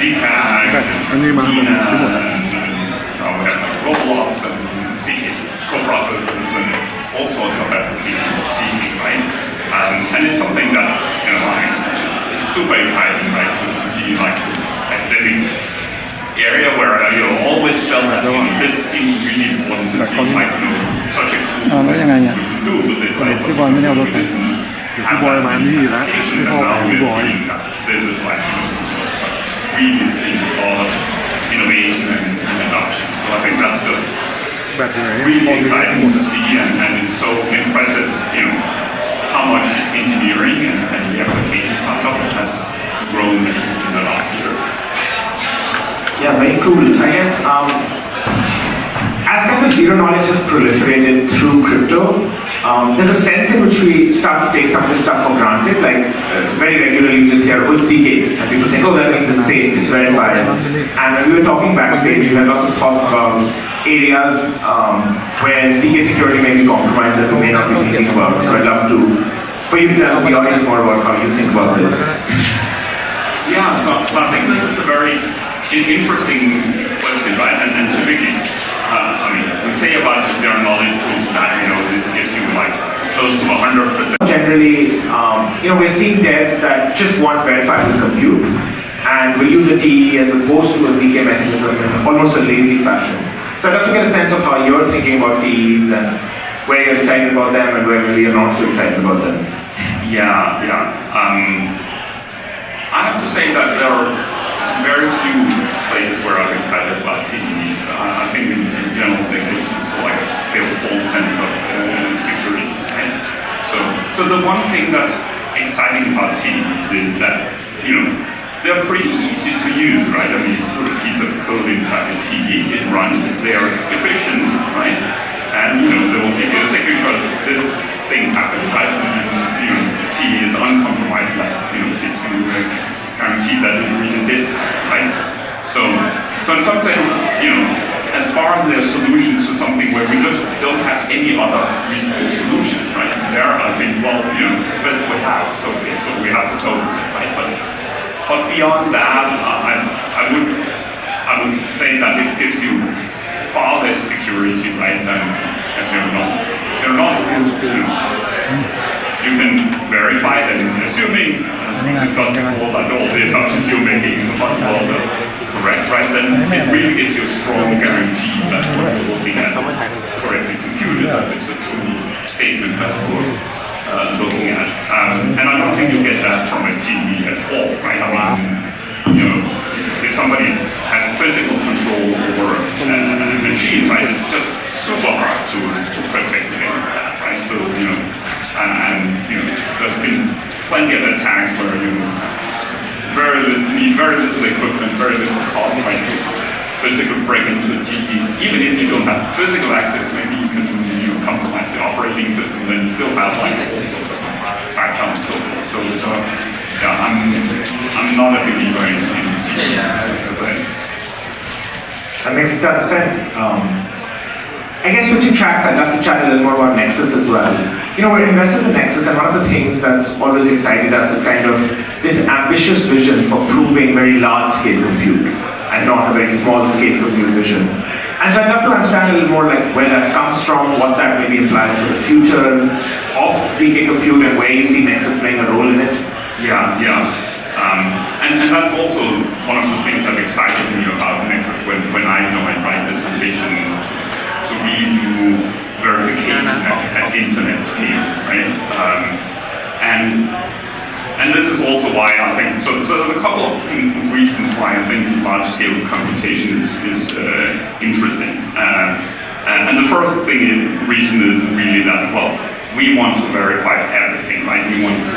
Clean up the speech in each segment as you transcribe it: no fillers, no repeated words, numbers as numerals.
ZKGM, we have like robots and co-processors and all sorts of applications of seeking, right? And it's something that, it's super exciting, right, to see like academic area where always felt that this seems really important to see, like, such a cool thing we can do with it, right? This is like really seeing a lot of innovation and adoption. So I think that's just really exciting to see, and it's so impressive, how much engineering and the application side of it has grown in the last years. Yeah, very cool. I guess as kind of zero knowledge has proliferated through crypto, there's a sense in which we start to take some of this stuff for granted. Like very regularly, you just hear ZK, and people think, "Oh, that means insane. It's verified." And when we were talking backstage, we had lots of thoughts about areas where ZK security may be compromised that we may not be thinking about. So I'd love for you to tell the audience more about how you think about this. Yeah, so I think this is a very interesting question, right? And typically, we say about zero knowledge tools that it gives you like close to 100%. Generally, we're seeing devs that just want verifiable compute, and we use a TE as opposed to a ZK mechanism in almost a lazy fashion. So I'd love to get a sense of how you're thinking about TEs and where you're excited about them and where maybe you're not so excited about them. Yeah. I have to say that there are very few places where I'm excited about TEs. I think in general they gives like a false sense of security. Right? So the one thing that's exciting about TEs is that they're pretty easy to use, right? I mean, you put a piece of code inside a TE, it runs, they're efficient, right? And they will give you a signature that this thing happened, right? And the TE is uncompromised, like guarantee that it really did, right? So in some sense, as far as there are solutions to something where we just don't have any other reasonable solutions, right? There, I think, it's the best we have, so we have to go with it, right? But beyond that, I would say that it gives you far less security, right, than zero knowledge. Zero knowledge, you can verify that it's assuming, as we discussed before, that all the assumptions you're making in the model are correct, right? Then it really gives you a strong guarantee that what you're looking at is correctly computed, that it's a true statement that we're looking at. And I don't think you get that from a TE at all, right? I mean, if somebody has physical control over a machine, right, it's just super hard to protect against that, right? So, there's been plenty of attacks where you need very little equipment, very little cost, right? Physical break into a TE. Even if you don't have physical access, maybe you can compromise the operating system, then you still have like all sorts of side channels and so forth. So yeah, I'm not a believer in TE. That makes a ton of sense. I guess switching tracks, I'd love to chat a little more about Nexus as well. We're investors in Nexus, and one of the things that's always excited us is kind of this ambitious vision for proving very large-scale compute and not a very small-scale compute vision. And so I'd love to understand a little more like where that comes from, what that maybe implies for the future of ZK compute and where you see Nexus playing a role in it. Yeah. And that's also one of the things that excited me about Nexus when I joined, right? This ambition to really do verification at internet scale, right? And this is also why I think, so there's a couple of reasons why I think large-scale computation is interesting. And the first reason is really that, we want to verify everything, right? We want to,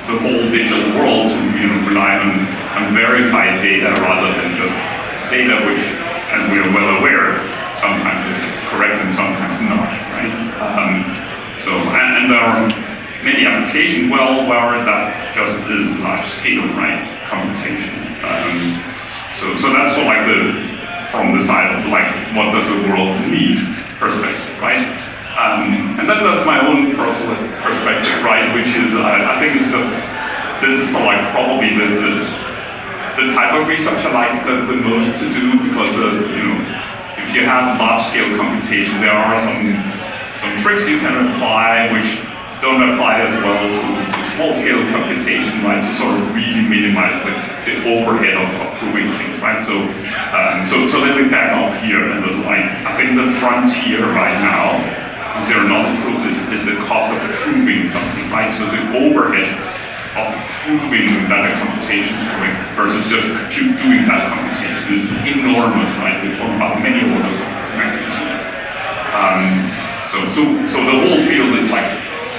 the whole digital world to rely on verified data rather than just data which, as we are well aware, sometimes is correct and sometimes not, right? And there are many applications where that just is large scale, right? Computation. So that's sort of from the side of what does the world need perspective, right? And then there's my own personal perspective, right? Which is, I think it's just, this is probably the the type of research I like the most to do, because if you have large-scale computation, there are some tricks you can apply which don't apply as well to small-scale computation, right? To sort of really minimize the overhead of proving things, right? So let me back up here a little. I think the frontier right now in zero-knowledge proof is the cost of proving something, right? So the overhead of proving that a computation is correct versus just doing that computation is enormous, right? We're talking about many orders of magnitude. So the whole field is like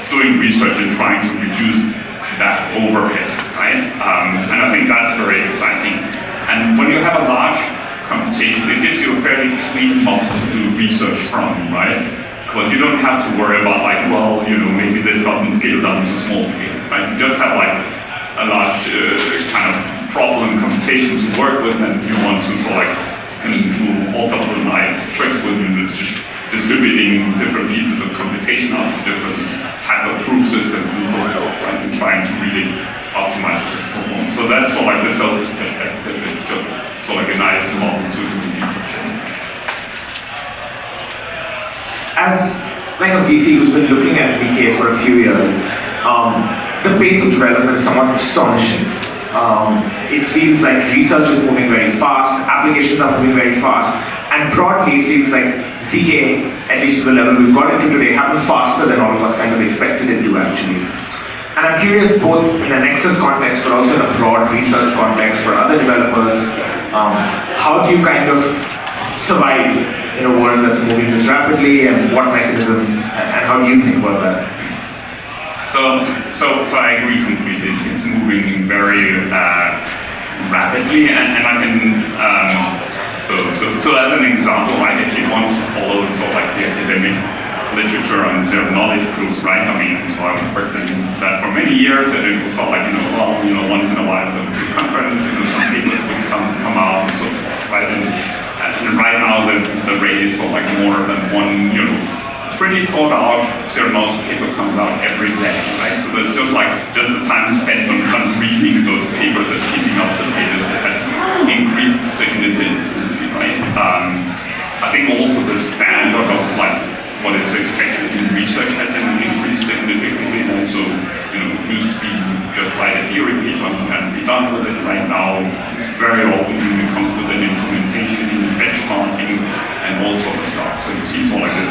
doing research and trying to reduce that overhead, right? And I think that's very exciting. And when you have a large computation, it gives you a fairly clean model to do research from, right? Because you don't have to worry about like, well, maybe this doesn't scale down to small scales, right? You just have like a large kind of problem computation to work with, and you want to can do all sorts of nice tricks with it. It's just distributing different pieces of computation out to different type of proof systems and so forth, right? And trying to really optimize the performance. So that's sort of like the self perspective. It's just sort of like a nice model to do research. As like a VC who's been looking at ZK for a few years, the pace of development is somewhat astonishing. It feels like research is moving very fast, applications are moving very fast, and broadly it feels like ZK, at least to the level we've got into today, happened faster than all of us kind of expected it to actually. And I'm curious, both in a Nexus context, but also in a broad research context for other developers, how do you kind of survive in a world that's moving this rapidly, and what mechanisms, and how do you think about that? So I agree completely. It's moving very rapidly, and I can. So as an example, right, if you want to follow sort of like the academic literature on zero-knowledge proofs, right? I mean, so I've worked in that for many years, and it was sort of like once in a while the conference, some papers would come out and so forth, right? And right now the rate is sort of like more than one, pretty thought out zero-knowledge paper comes out every day, right? So there's just the time spent on reading those papers and keeping up to date has increased significantly, right? I think also the standard of what is expected in research has increased significantly. And so, it used to be just write a theory paper and be done with it. Right now, it's very often it comes with an implementation, benchmarking, and all sorts of stuff. So you see sort of like this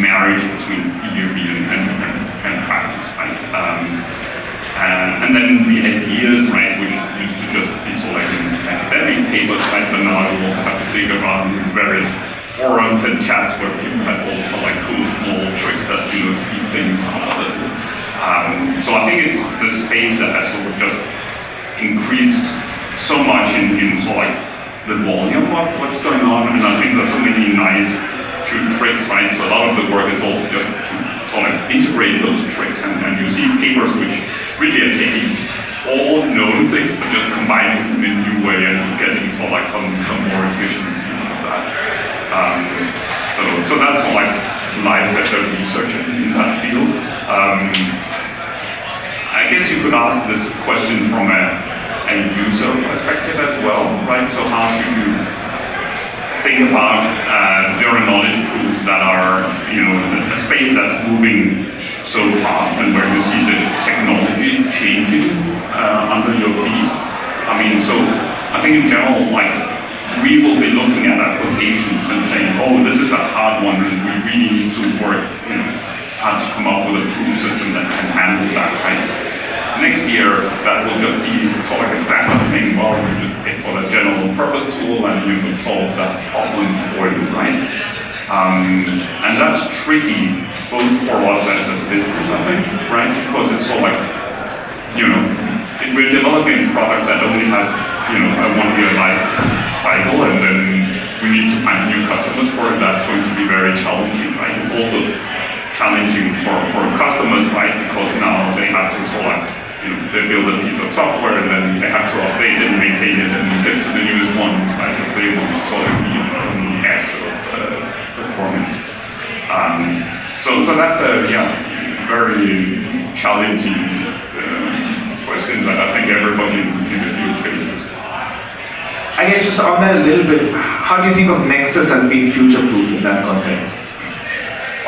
marriage between theory and practice, right? And then the ideas, right, which used to just be sort of like in academic papers, right, but now you also have to dig around in various forums and chats where people have also like cool small tricks that speed things up. So I think it's a space that has sort of just increased so much in sort of like the volume of what's going on, and I think there's so many nice tricks, right? So a lot of the work is also just to sort of integrate those tricks, and you see papers which really are taking all known things but just combining them in a new way and getting sort of like some more efficiency out of that. So that's sort of like life as a researcher in that field. I guess you could ask this question from a user perspective as well, right? So how should you think about zero-knowledge proofs that are, a space that's moving so fast, and where you see the technology changing under your feet? I mean, so I think in general, we will be looking at applications and saying, oh, this is a hard one, and we really need to work, hard to come up with a proof system that can handle that, right? Next year, that will just be sort of like a standard thing. Well, we just take a general purpose tool and it solves that problem for you, right? And that's tricky, both for us as a business, I think, right? Because it's sort of like, if we're developing a product that only has, a 1 year life cycle, and then we need to find new customers for it, that's going to be very challenging, right? It's also challenging for customers, right? Because now they have to sort of, they build a piece of software and then they have to update it and maintain it and get to the newest ones, right? If they want to sort of be on the edge of performance. So that's a very challenging question that I think everybody in the field faces. I guess just on that a little bit, how do you think of Nexus as being future-proof in that context?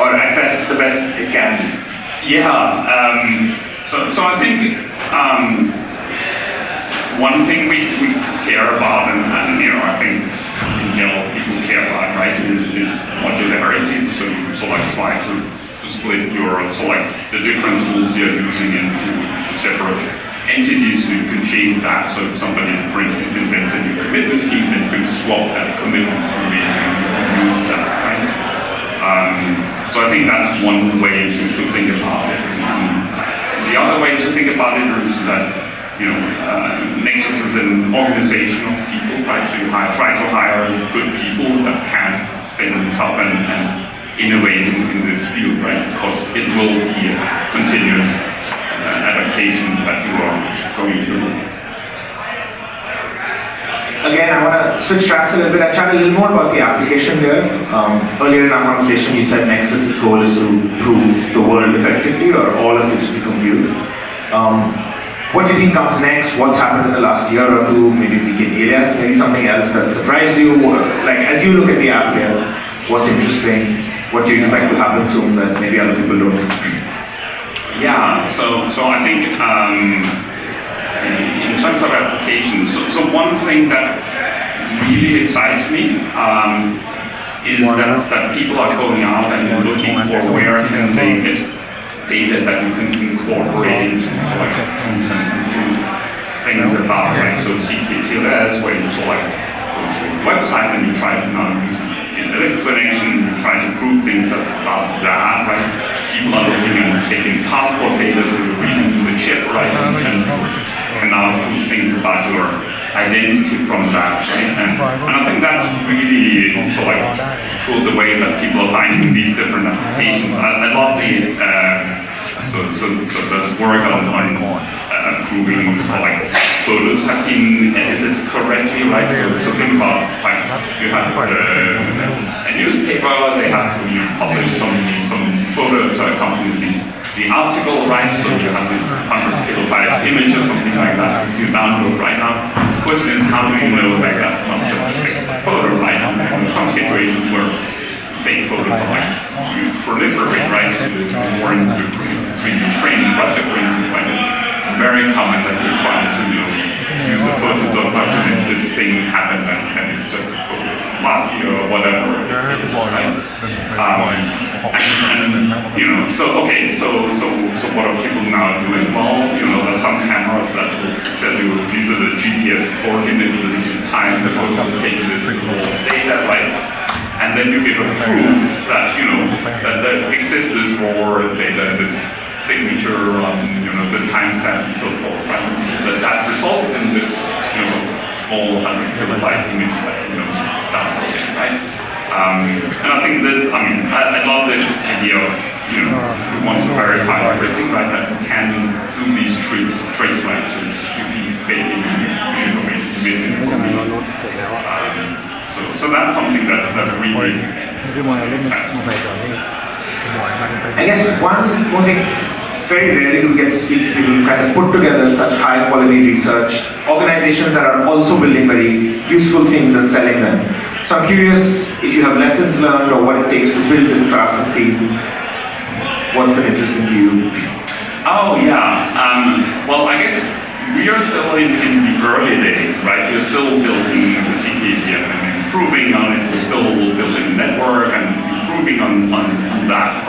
Or at best, the best it can be? Yeah, so I think one thing we care about, and I think in general people care about, right, is modularity. So like try to split the different tools you're using into separate entities. So you can change that. So if somebody, for instance, invents a new commitment scheme, then you can swap that commitment scheme and use that, right? So I think that's one way to think about it. The other way to think about it is that Nexus is an organization of people, right? So you try to hire good people that can stay on top and innovate in this field, right? Because it will be a continuous adaptation that you are going through. Again, I want to switch tracks a little bit. I chat a little more about the application there. Earlier in our conversation, you said Nexus's goal is to prove the world effectively, or all of digital compute. What do you think comes next? What's happened in the last year or two? Maybe ZKGM, maybe something else that surprised you? Like, as you look at the app there, what's interesting? What do you expect to happen soon that maybe other people don't? Yeah, so I think in terms of applications, so one thing that really excites me is that people are going out and looking for where can they get data that you can incorporate into things about, right? So ZKTLS, where you go to a website and you try to now use the explanation, you try to prove things about that, right? People are looking and taking passport data, so you're reading the chip, right? And can now prove things about your identity from that, right? And I think that's really cool, the way that people are finding these different applications. I love the so there's work on proving photos have been edited correctly, right? So think about you have a newspaper, they have to publish some photos to accompany the article, right? So you have this 100 kilobyte image or something like that you download right now. The question is, how do you know that that's not just a fake photo, right? In some situations where fake photos are proliferate, right? So the war between Ukraine and Russia, for instance, it's very common that you're trying to use a photo to document this thing happened and it's just a photo last year or whatever. Right? So what are people now doing? Well, there's some cameras that will tell you these are the GPS coordinates, this is the time the photo was taken, this is all data, right? And then you give a proof that that there exists this raw data, this signature on the timestamp and so forth, right? That resulted in this small 100 kilobyte image that downloading, right? And I think that I love this idea of we want to verify everything, right? That we can do these trace right to repeat faking information, missing information. So that's something that really I guess one more thing, very rarely we get to speak to people who kind of put together such high quality research, organizations that are also building very useful things and selling them. So I'm curious if you have lessons learned or what it takes to build this class of team. What's been interesting to you? Oh yeah, well I guess we are still in the early days, right? We're still building the ZKGM and improving on it. We're still building the network and improving on that.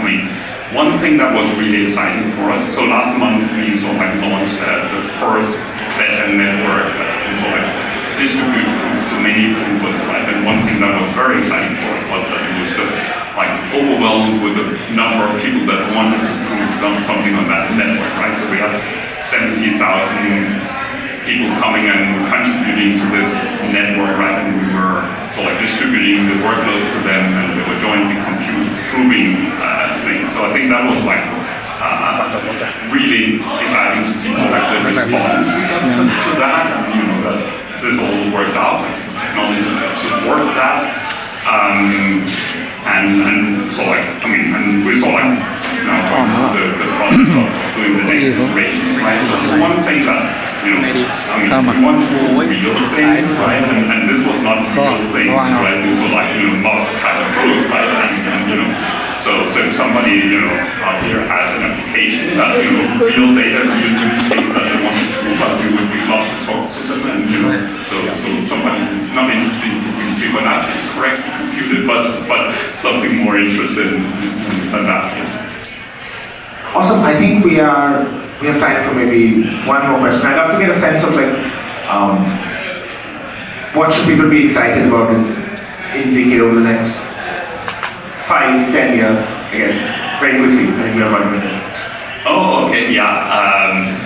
One thing that was really exciting for us, so last month we launched the first beta network that can distribute proofs to many provers, right? And one thing that was very exciting for us was that it was just overwhelmed with the number of people that wanted to prove something on that network, right? So we had 70,000 people coming and contributing to this network, right? And we were distributing the workloads to them, and they were jointly proving things. So I think that was really exciting to see the response we got to that, and that this all worked out. Technology support that, and we saw now going through the process of doing the next iterations, right? So one thing that you know, I mean, we want to do real things, right? And this was not real things, right? These were like, you know, not kind of prototypes, and you know, so if somebody, you know, out here has an application that, you know, real data, real use case that they want to prove out, we would love to talk to them, and you know, so somebody who's not interested in Fibonacci is correctly computed, but something more interested in that. Awesome. I think we have time for maybe one more question. I'd love to get a sense of like, what should people be excited about in ZK over the next 5, 10 years, I guess, very quickly. I think we have 1 minute. Oh, okay, yeah.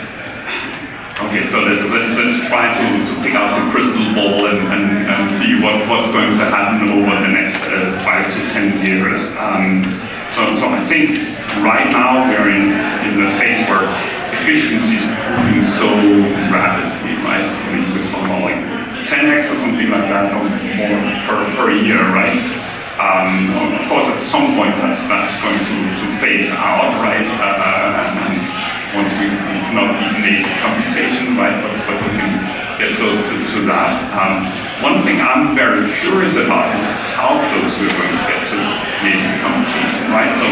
Okay, so let's try to pick out the crystal ball and see what's going to happen over the next 5 to 10 years. So I think right now we're in the phase where efficiency is improving so rapidly, right? I mean, we're talking about like 10x or something like that, or more per year, right? Of course, at some point that's going to phase out, right? And once we not even make computation, right? But we can get close to that. One thing I'm very curious about is how close we're going to get to major computation, right? So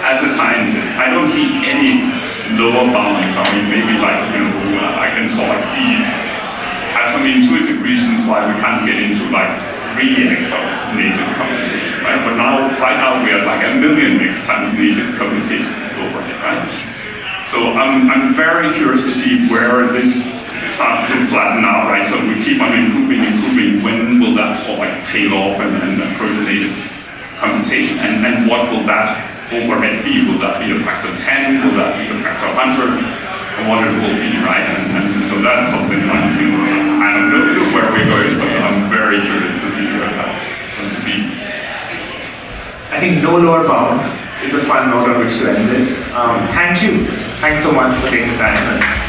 as a scientist, I don't see any lower bounds. I mean, maybe like, you know, I can sort of have some intuitive reasons why we can't get into like 3x of native computation, right? But right now we are like 1 million x times native computation overhead, right? So I'm very curious to see where this starts to flatten out, right? So we keep on improving. When will that sort of like tail off and approach native computation? And what will that overhead be? Will that be a factor 10? Will that be a factor 100? Or what it will be, right? And so that's something I'm, you know, I don't know where we're going, but I'm very curious to see where that's going to be. I think no lower bound is a fun note on which to end this. Thank you. Thanks so much for taking the time.